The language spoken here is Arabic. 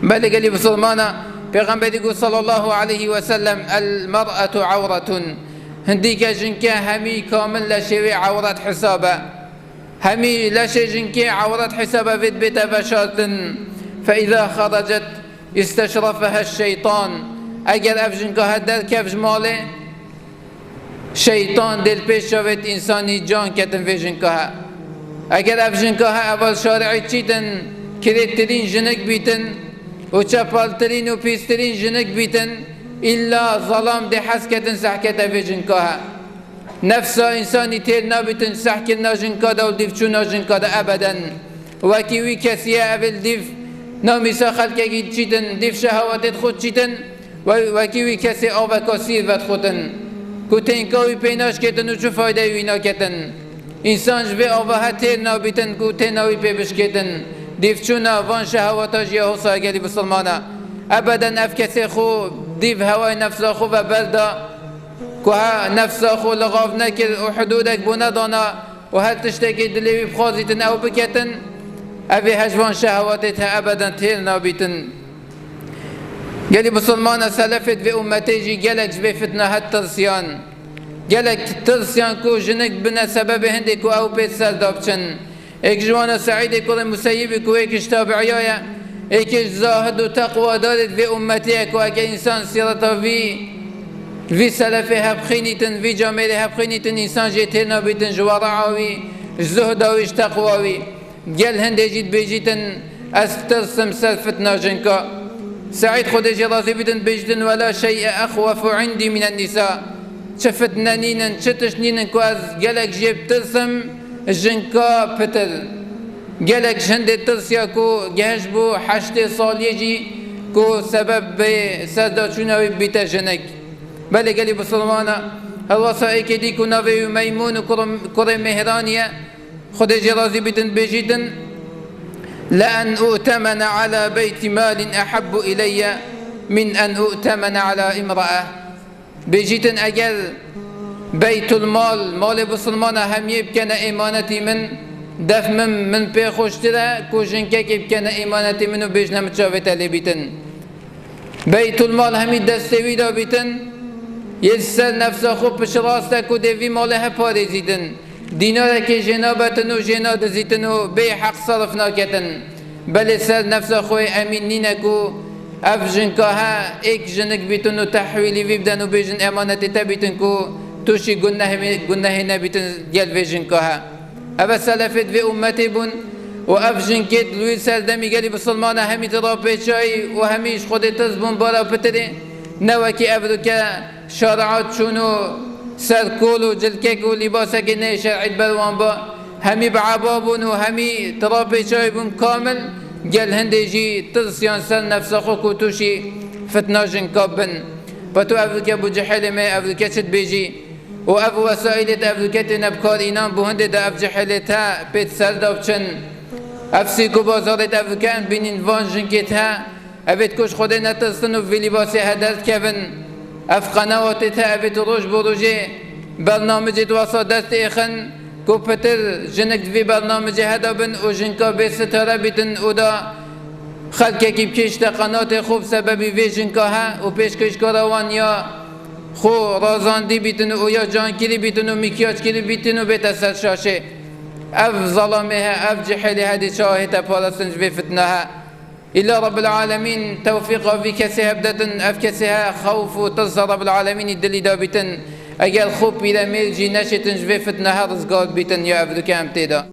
بل قال بسلمانا پیغمبر يقول صلى الله عليه وسلم المرأة عورة هنديك جنكا همي كامل لشوي عورة حسابه همي لشي جنكا عورة حسابه في بيت بشارة فإذا خرجت استشرفها الشيطان اگر افجنكا هدر كفج ماله شيطان دل پیش شوید انسانی جان کتن في جنكا اگر افجنكا اول شارعي چيتن كريترين جنك بيتن و چپالترین و پیسترین جنک بیتن إلا ظلام ده حسكتن سحكتا في جنكاها نفسا إنساني تير نابتن سحكنا جنكا دا و دفچونا جنكا دا أبدا وكيوي كسيا أول دف نامسا خلقا جيد چيتن دف شهوات خود چيتن وكيوي كسي آوه كاسير ود خودن كوتين كاوي پيناش كتن و چو فايده وينا كتن إنسان جوه آوه تير نابتن كوتين ناوي پيبش كتن ديفچونا وان شهواتاش يا حسا قالي بسلمانا ابدا افكسي خو ديف هواي نفس خو وبردا كها نفس خو لغاف نكر وحدودك بندانا وهل تشتكي دليوي بخازيتن او بكتن ابي هجوان شهواتها ابدا تيرنا بيتن قالي بسلمانا سلفت في امتي جي قالك جبي فتنة هالترسيان قالك ترسيان كو جنك بنا سبب هندك او بيت سردابچن ایک جوانا سعید کل مسیبی کو ایکش تابعیای ایکش زاهد و تقوى دارد في امتی کو اگه انسان سیرتا في سلفه هبخینیتن في جامعه هبخینیتن انسان جیتر نابیتن جوارعاوی زهداویش تقواوی گل هنده جید بیجیتن از ترسم سلفتنا جنکا سعید خود جرازی بیتن بیجتن ولا شيء اخوف عندي من النساء شفتنا نينن شتشنينن كو از گلک جيب ترسم جنكا بتر جالك جند ترسيا كو جهش بو 8 سالي جي كو سبب بسردا چوناوي بيتا جنك بل قالي بسلمانا الوصائك دي كو ناوي ميمون كرم مهرانية خد جرازي بيتن بيجيتن لأن أؤتمن على بيت مال أحب إلي من أن أؤتمن على امرأة بيجيتن أجل بيت المال مال بسلمانا هم يبكن إيمانتي من دف من بيخوشترا كوشنكك يبكن إيمانتي منو بيجنا متشاوتا لبيتن بيت المال هم دستوي دا بيتن يسر نفسه خوب بشراستا كو ديوي مالها پاريزيتن دينارك جنابتن و جناد زيتن و بي حق صرفنا كتن بل سر نفسه خوي أمين نينكو أفجنكها إيك جنك بيتن و تحويلي بيبدن و بيجن إيمانتي تبيتن كو توشي قناه نبيتن ديال فيجن كها أبا سلفت في أمتي بن وأفجن كيت لوي سردمي قالي بسلمانا همي ترابي شاي وهميش خود تزبون بارا بتري نوكي أبركا شرعات شونو سركولو جلككو لباسك نه شرعي بلوان با همي بعبابون وهمي ترابي شاي بن كامل قال هندي جي ترسيان سر نفسخو كوتوشي فتناجن كابن فتو أفركا بجحل ما أفركا شد بيجي وأف وسائل أفركتنا بكارينان بهند دا أفجحلتها بيت سردا بچن أفسيكو بازارت أفركان بينين وان جنكتها أفت كوش خود نترسنو في لباسي هدرت كفن أف قنواتتها أفت روش بروجي برنامج دواسا دست إخن كو پتر جنك في برنامج هدابن و جنكا بستارة بيتن ودا خلقه کی بکشت قنات خوب سببی وی جنکاها و پیشکش کاروان یا خو رازاندی بیتن و یا جانکیری بیتن و میکیاج کیری بیتن و بیت سر شاشه اف ظلامها اف جحله هدي شاهده پارستنج به فتنها إلا رب العالمين توفيق في كسها بدتن اف كسها خوف و ترس رب العالمين الدلي دابتن اگر خوب الى ميرجي نشتنج به فتنها رزقات بیتن یا افدو کم تیدا